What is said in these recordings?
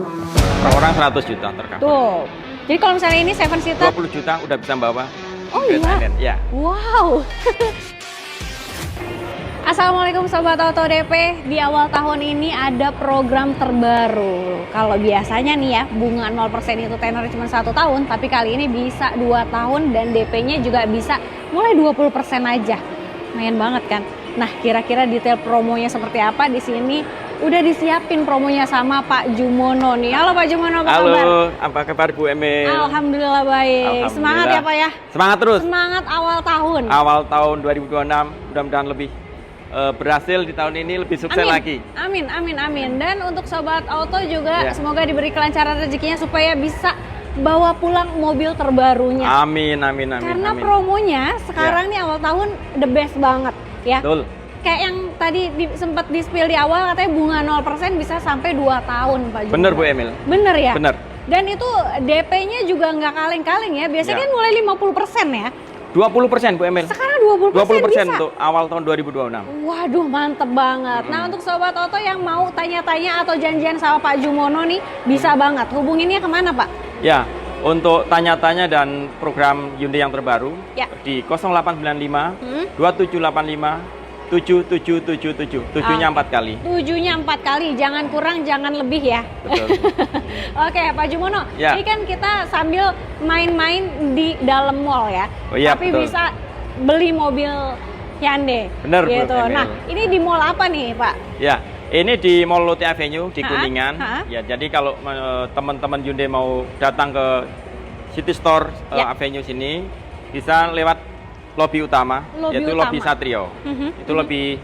Per orang 100 juta tercover. Tuh. Jadi kalau misalnya ini 7 seater 20 juta udah bisa bawa Oh ke iya? Thailand. Ya. Wow. Assalamualaikum Sobat Auto DP. Di awal tahun ini ada program terbaru. Kalau biasanya nih ya, bunga 0% itu tenor cuma 1 tahun, tapi kali ini bisa 2 tahun dan DP-nya juga bisa mulai 20% aja. Lumayan banget kan? Nah, kira-kira detail promonya seperti apa di sini udah disiapin promonya sama Pak Jumono nih. Halo Pak Jumono, apa kabar? Halo, apa kabar Bu Emil? Alhamdulillah baik. Alhamdulillah. Semangat ya Pak ya? Semangat terus. Semangat awal tahun. Awal tahun 2026 mudah-mudahan lebih berhasil di tahun ini, lebih sukses Amin. lagi. Amin, amin, amin. Dan untuk Sobat Auto juga Ya. semoga diberi kelancaran rezekinya supaya bisa bawa pulang mobil terbarunya. Amin, amin, amin. Karena amin. promonya sekarang nih awal tahun the best banget ya. Betul. Kayak yang tadi sempat di-spill di awal katanya bunga 0% bisa sampai 2 tahun Pak Jumono. Bener Bu Emil. Bener ya? Bener. Dan itu DP-nya juga nggak kaleng-kaleng ya. Biasanya Ya. kan mulai 50% ya. 20% Bu Emil. Sekarang 20%, 20% bisa. untuk awal tahun 2026. Waduh, mantep banget. Nah, untuk Sobat Auto yang mau tanya-tanya atau janjian sama Pak Jumono nih, bisa banget. Hubunginnya kemana, Pak? Ya, untuk tanya-tanya dan program Hyundai yang terbaru Ya. di 0895 2785 7777. Tujuhnya 4 kali. 7-nya 4 kali, jangan kurang, jangan lebih ya. Betul. Oke, Pak Jumono. Ya. Ini kan kita sambil main-main di dalam mall ya. Oh iya, tapi betul. bisa beli mobil Hyundai. Bener, Bu gitu. Emil. Nah, ini di mall apa nih, Pak? Ya, ini di Mall Lotte Avenue di Ha-ha, Kuningan. ha-ha. Ya, jadi kalau teman-teman Hyundai mau datang ke City Store Ya. Avenue sini, bisa lewat lobi utama, Lobi yaitu utama. lobi Satrio. Mhm, Itu lebih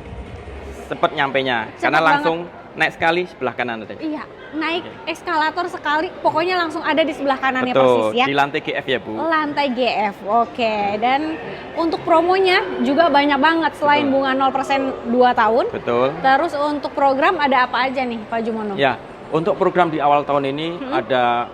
cepat nyampenya, Cepet karena banget. langsung naik sekali sebelah kanan ada. Iya, naik eskalator sekali, pokoknya langsung ada di sebelah kanannya Betul, persis ya. di lantai GF ya Bu. Lantai GF, oke. Dan untuk promonya juga banyak banget selain Betul. bunga 0% 2 tahun. Betul. Terus untuk program ada apa aja nih Pak Jumono? Ya, untuk program di awal tahun ini ada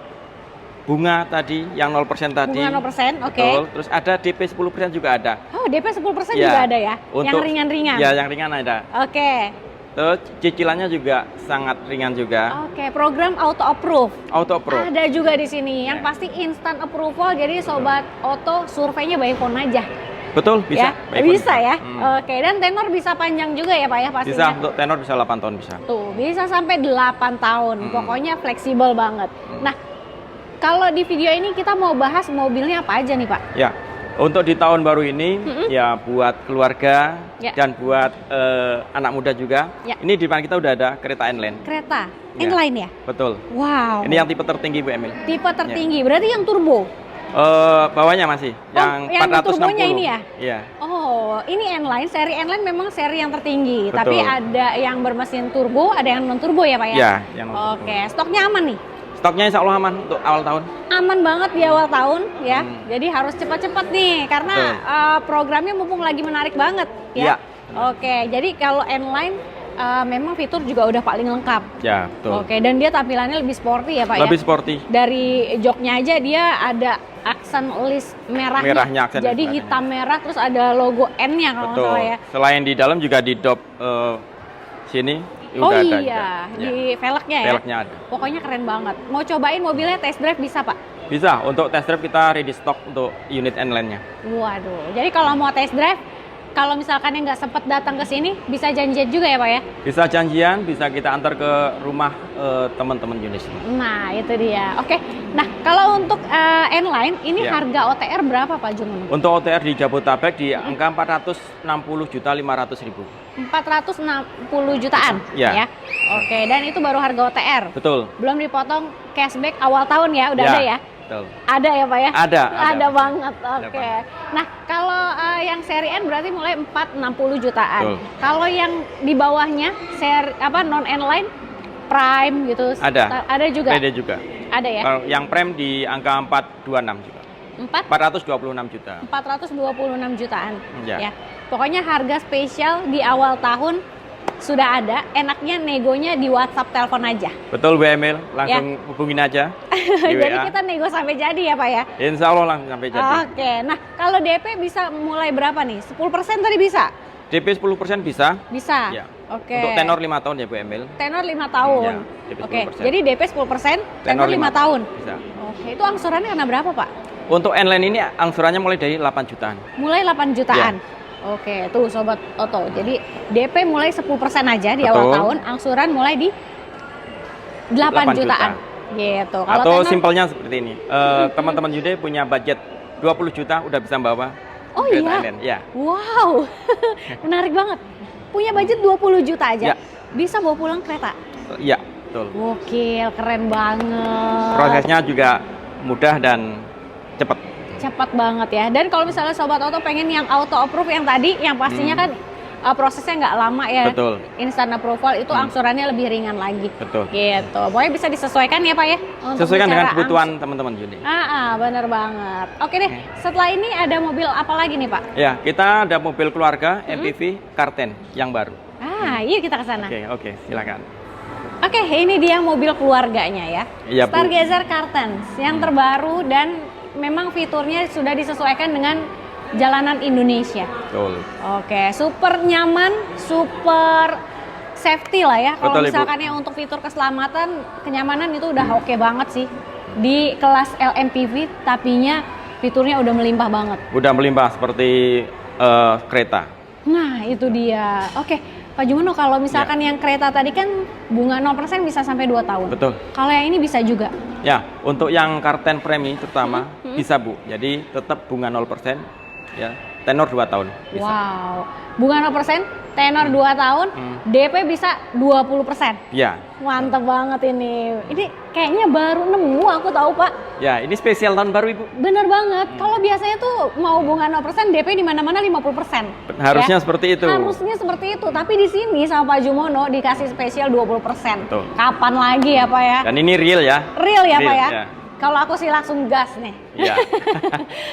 bunga tadi yang 0% tadi. Bunga 0%, oke. Betul. Terus ada DP 10% juga ada. Oh, DP 10% Ya, juga ada ya? Yang untuk- ringan-ringan? Ya, yang ringan ada. Oke, Terus cicilannya juga sangat ringan juga. oke. Program auto approve. Auto Pro. Ada juga di sini. Yang Ya. pasti instant approval. Jadi sobat auto surveinya by phone aja. Betul, bisa. Ya, by phone bisa ya. Hmm. Oke, dan tenor bisa panjang juga ya Pak ya pastinya. Bisa, untuk tenor bisa 8 tahun bisa. Tuh, bisa sampai 8 tahun. Pokoknya fleksibel banget. Nah, kalau di video ini kita mau bahas mobilnya apa aja nih Pak? Ya, untuk di tahun baru ini ya buat keluarga Ya. dan buat anak muda juga. Ya. Ini di depan kita udah ada kereta N-Line. Kereta, Ya. N-Line ya? Betul. Wow. Ini yang tipe tertinggi Bu Emil. tipe tertinggi, berarti yang turbo? Bawahnya masih yang yang 460. turbonya ini ya? Iya. Oh, ini N-Line, seri N-Line memang seri yang tertinggi. Betul. Tapi ada yang bermesin turbo, ada yang non turbo ya Pak ya? Iya, yang Oke, stoknya aman nih? Stoknya insya Allah aman untuk awal tahun. Aman banget di awal tahun ya. Jadi harus cepat-cepat nih karena Betul. programnya mumpung lagi menarik banget Iya. ya. Oke, jadi kalau N-Line memang fitur juga udah paling lengkap. Ya, betul. Oke, dan dia tampilannya lebih sporty ya Pak Lebih ya. sporty. Dari joknya aja dia ada aksen list merahnya. Merahnya, aksen Jadi merahnya. hitam merah terus ada logo N-nya kalau nggak Betul. salah ya. Selain di dalam juga di dop sini Oh udah ada iya, juga. di velgnya ya. Velgnya ada. Pokoknya keren banget. Mau cobain mobilnya test drive bisa Pak? Bisa, untuk test drive kita ready stock untuk unit N-Line-nya. Waduh, jadi kalau mau test drive, kalau misalkan yang nggak sempet datang ke sini, bisa janjian juga ya Pak ya? Bisa janjian, bisa kita antar ke rumah teman-teman unit sini. Nah, itu dia. Oke, nah kalau untuk N-Line, ini Ya. harga OTR berapa Pak Jumono? Untuk OTR di Jabodetabek di angka 460.500.000. 460 jutaan Ya. Oke, dan itu baru harga OTR. Betul. Belum dipotong cashback awal tahun ya, udah Ya. ada ya? Betul. Ada ya Pak ya? Ada. Ada banget, oke. banget. Nah, kalau yang seri N berarti mulai 460 jutaan. Betul. Kalau yang di bawahnya seri non N-Line, Prime gitu. Ada. Ada juga. Beda juga. Ada ya? Kalau yang prem di angka 426 juga. 426 juta. 426 jutaan. Ya. Pokoknya harga spesial di awal tahun sudah ada. Enaknya negonya di WhatsApp telepon aja. Betul Bu Emil, langsung hubungin aja di Jadi WA. kita nego sampai jadi ya Pak ya? Insya Allah langsung sampai jadi. Oke, nah kalau DP bisa mulai berapa nih? 10% tadi bisa? DP 10% bisa. Bisa. Ya. Oke. Untuk tenor 5 tahun ya Bu Emil. Tenor 5 tahun. Ya, DP Oke, 10%. jadi DP 10%, tenor 5 tahun. Bisa. Oke, itu angsurannya kena berapa Pak? Untuk N-Line ini angsurannya mulai dari 8 jutaan. Mulai 8 jutaan. Oke, tuh Sobat Oto. Jadi DP mulai 10% aja di awal tahun, angsuran mulai di 8 jutaan. Gitu. Kalau Atau tenor, simpelnya seperti ini. Teman-teman Yude punya budget 20 juta udah bisa bawa oh kereta iya. N-Line. Ya. Wow. Menarik banget. Punya budget 20 juta aja. Ya. Bisa bawa pulang kereta. Iya, betul. Gokil, keren banget. Prosesnya juga mudah dan cepat. Cepat banget ya. Dan kalau misalnya Sobat Oto pengen yang auto approve yang tadi, yang pastinya kan prosesnya nggak lama ya. Betul. Instant approval itu angsurannya lebih ringan lagi. Betul. Gitu. Pokoknya bisa disesuaikan ya Pak ya. Untuk Sesuaikan dengan bicara kebutuhan teman-teman Yude. bener banget. Oke deh, setelah ini ada mobil apa lagi nih Pak? Ya, kita ada mobil keluarga MPV Karten yang baru. Yuk kita ke sana. Oke, silakan. Oke, ini dia mobil keluarganya ya. Iya, Bu. Stargazer Kartens yang terbaru dan memang fiturnya sudah disesuaikan dengan jalanan Indonesia. Betul. Oke, super nyaman, super safety lah ya. Kalau Betul, Ibu. misalkan yang untuk fitur keselamatan, kenyamanan itu udah oke banget sih. Di kelas LMPV, tapinya fiturnya udah melimpah banget. Udah melimpah seperti kereta. Nah, itu dia. Oke, Pak Jumono, kalau misalkan yang kereta tadi kan bunga 0% bisa sampai 2 tahun. Betul. Kalau yang ini bisa juga. Ya, untuk yang Karten Premi terutama bisa Bu. Jadi tetap bunga 0%, ya. Tenor 2 tahun bisa. Wow. Bunga 0%, tenor 2 tahun, DP bisa 20%. Ya. Mantap banget ini. Ini kayaknya baru nemu aku tahu Pak. Ya, ini spesial tahun baru Ibu. Bener banget. Kalau biasanya tuh mau bunga 0%, DP di mana-mana 50%. Harusnya ya. seperti itu. Harusnya seperti itu. Tapi di sini sama Pak Jumono dikasih spesial 20%. Betul. Kapan lagi ya Pak ya? Dan ini real ya. Real ya Pak ya? Ya. Kalau aku sih langsung gas nih. Iya.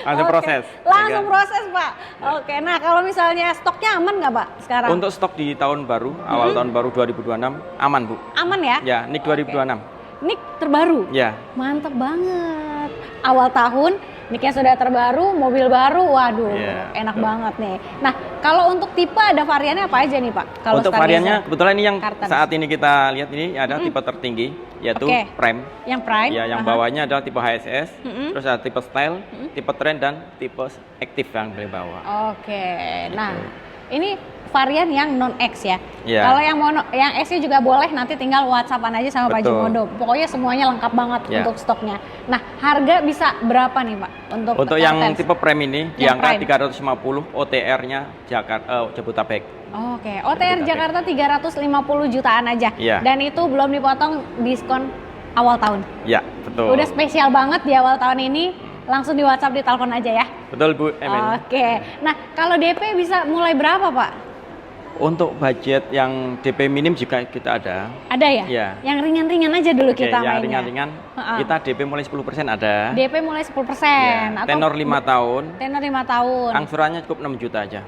Langsung Oke, proses. Langsung Ya. proses Pak. Oke, nah kalau misalnya stoknya aman nggak Pak sekarang? Untuk stok di tahun baru, awal tahun baru 2026 aman Bu. Aman ya? Ya, NIK 2026. Nik terbaru? Ya. Mantep banget. Awal tahun, niknya sudah terbaru, mobil baru, waduh, Iya, enak betul. banget nih. Nah, kalau untuk tipe ada variannya apa aja nih Pak? Kalau Untuk Stargazer? variannya kebetulan ini yang Kartens. saat ini kita lihat ini ada tipe tertinggi yaitu Oke. Prime. Yang Prime? Ya, yang Aha. bawahnya adalah tipe HSS, terus ada tipe Style, tipe Trend dan tipe Active yang dari bawah. Oke, nah ini varian yang non X ya. Iya. Kalau yang X-nya juga boleh, nanti tinggal WhatsAppan aja sama Pak Betul. Jumono. Pokoknya semuanya lengkap banget Iya. untuk stoknya. Nah, harga bisa berapa nih Pak Untuk yang Kartens? tipe Prime ini di Yang angka Prime. 350, OTR-nya Jabodetabek. Oke, OTR Jakarta 350 jutaan aja. Iya. Dan itu belum dipotong diskon awal tahun. Ya, betul. Udah spesial banget di awal tahun ini. Langsung di WhatsApp, di telepon aja ya. Betul Bu Emil. Oke. Nah, kalau DP bisa mulai berapa, Pak? Untuk budget yang DP minim juga kita ada. Ada ya? Iya. Yang ringan-ringan aja dulu Oke, kita yang mainnya. ringan-ringan Ha-ha. kita DP mulai 10% ada. DP mulai 10%. Ya, tenor 5 tahun. Tenor 5 tahun. Angsurannya cukup 6 juta aja.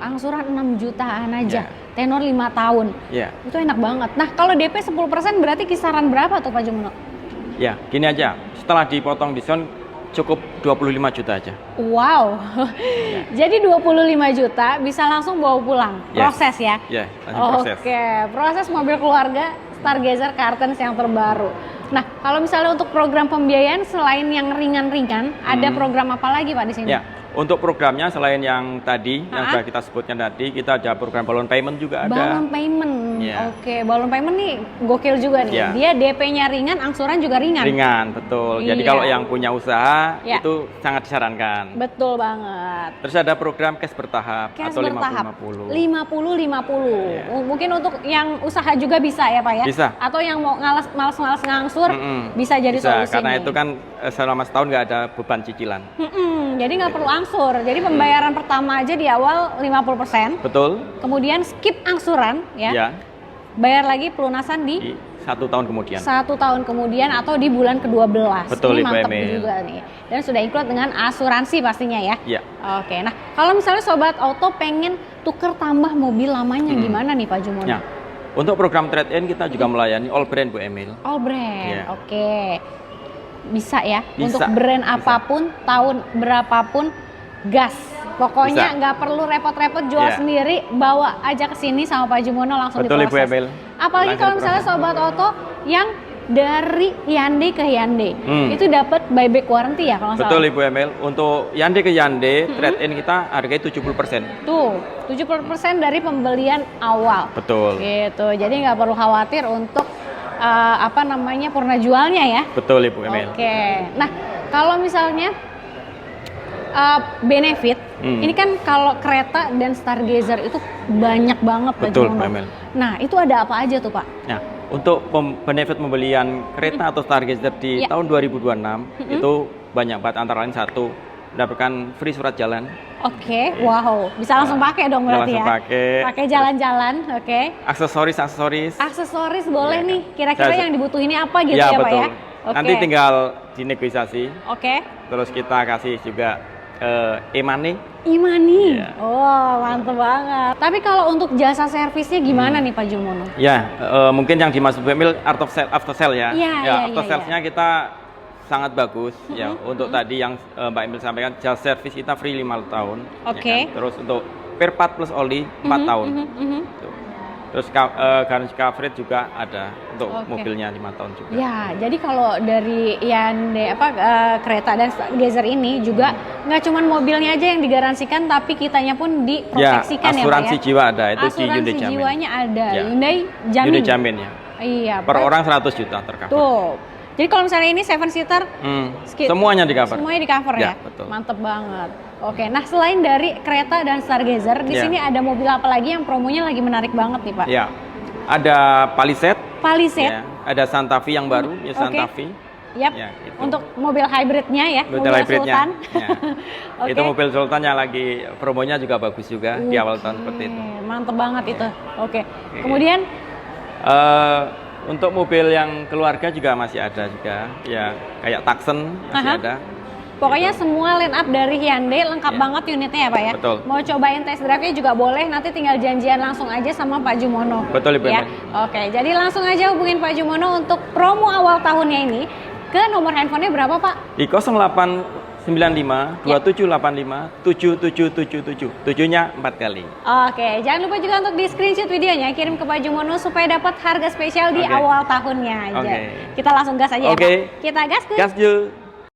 Angsuran 6 jutaan aja. Ya. Tenor 5 tahun. Ya. Itu enak banget. Nah, kalau DP 10% berarti kisaran berapa tuh Pak Jumono? Ya, gini aja. Setelah dipotong diskon cukup 25 juta aja. Wow. Jadi 25 juta bisa langsung bawa pulang. Yes. Proses ya. Ya, langsung proses. Oke, proses mobil keluarga Stargazer Kartens yang terbaru. Nah, kalau misalnya untuk program pembiayaan selain yang ringan-ringan, ada program apa lagi Pak di sini? Ya, untuk programnya selain yang tadi yang Ha-ha. sudah kita sebutkan tadi, kita ada program balloon payment juga ada. Balloon payment. Ya. Oke, balloon payment nih gokil juga nih. Ya. Dia DP-nya ringan, angsuran juga ringan. Ringan, betul. Jadi Iya. kalau yang punya usaha Ya. itu sangat disarankan. Betul banget. Terus ada program cash bertahap Cash atau bertahap 50-50. 50-50. Iya. Mungkin untuk yang usaha juga bisa ya Pak ya? Bisa. Atau yang mau malas-malas ngangsur, bisa jadi Bisa, solusi karena nih. itu kan selama setahun nggak ada beban cicilan. Jadi nggak perlu angsur. Jadi pembayaran pertama aja di awal 50%. Betul? Kemudian skip angsuran ya. Ya, Bayar lagi pelunasan di di 1 tahun kemudian. 1 tahun kemudian atau di bulan ke-12. Betul, Ini Ibu mantep Emil. juga nih. Dan sudah include dengan asuransi pastinya ya. Ya. Oke, nah kalau misalnya Sobat Auto pengen tuker tambah mobil lamanya gimana nih Pak Jumono? Ya. Untuk program trade-in kita juga melayani all brand Bu Emil. All brand, Iya. oke. Bisa ya? Bisa, Untuk brand bisa. apapun, tahun berapapun, gas. Pokoknya Bisa. nggak perlu repot-repot jual Iya. sendiri, bawa aja ke sini sama Pak Jumono langsung Betul, Ibu diproses. Emil. Apalagi Langsung kalau misalnya diproses. sobat oto yang dari Hyundai ke Hyundai, itu dapat buyback warranty ya kalau nggak Betul salah? Ibu Emil. Untuk Hyundai ke Hyundai, trade-in kita harganya 70%. Tuh, 70% dari pembelian awal. Betul. Gitu. Jadi nggak perlu khawatir untuk apa namanya purna jualnya ya. Betul Ibu Emil. Oke. Nah, kalau misalnya benefit, ini kan kalau kereta dan Stargazer itu banyak banget Pak Betul, Jumono. Pak Emil. Nah, itu ada apa aja tuh Pak? Nah, untuk benefit pembelian kereta atau Stargazer di Ya. tahun 2026 itu banyak banget, antara lain satu, mendapatkan free surat jalan. Oke, wow, bisa langsung pakai dong Bisa berarti langsung ya. pakai. Pakai jalan-jalan, oke. Aksesoris. Aksesoris boleh Iya, nih. kan. Kira-kira yang dibutuhin apa gitu Ya, ya Pak betul. ya? Oke. Nanti tinggal dinegosiasi, Oke. terus kita kasih juga e-money. Imani. Iya. Oh, mantep banget. Tapi kalau untuk jasa servisnya gimana nih Pak Jumono? Ya, mungkin yang dimaksud Bu Emil after sale ya. Iya, After iya. sales-nya kita sangat bagus ya. Untuk tadi yang Mbak Emil sampaikan, jasa service kita free 5 tahun. Oke. Ya kan? Terus untuk spare part plus oli 4 tahun. Tuh. Terus garansi coverage juga ada untuk Oke. mobilnya 5 tahun juga. Ya, jadi kalau dari Hyundai kereta dan Stargazer ini juga nggak cuma mobilnya aja yang digaransikan, tapi kitanya pun diproteksikan ya, Pak asuransi ya. jiwa ada, itu di Asuransi Hyundai Jamin. jiwanya ada. Ya. Hyundai Jamin. Hyundai Jamin ya. Iya. Per orang 100 juta tercover. Tuh. Jadi kalau misalnya ini 7 seater Semuanya di cover. semuanya di cover ya? Ya, betul. Mantep banget. Oke, nah selain dari kereta dan Stargazer, di Ya. sini ada mobil apa lagi yang promonya lagi menarik banget nih Pak? Ya. Ada Palisade. Palisade. Ya. Ada Santa Fe yang baru, ya Santa Oke. Fe. Yap. Ya, itu. Untuk mobil hybridnya ya, Mobil hybridnya. Sultan. Ya. Oke. Itu mobil Sultan yang lagi promonya juga bagus juga di awal tahun seperti itu. Mantep banget itu. Oke. Kemudian Untuk mobil yang keluarga juga masih ada juga, ya kayak Tucson masih ada. pokoknya semua line up dari Hyundai lengkap Ya. banget unitnya ya Pak ya. Betul. Mau cobain test drive-nya juga boleh, nanti tinggal janjian langsung aja sama Pak Jumono. Betul, Ibu ya. Emil. Oke, jadi langsung aja hubungin Pak Jumono untuk promo awal tahunnya ini. Ke nomor handphonenya berapa Pak? Di 0895 2785 7777. 7-nya 4 kali. Oke, jangan lupa juga untuk di screenshot videonya, kirim ke Pak Jumono supaya dapat harga spesial di Oke. awal tahunnya aja. Oke. Kita langsung gas aja ya Oke. Pak. Kita gas. Gas, Ju.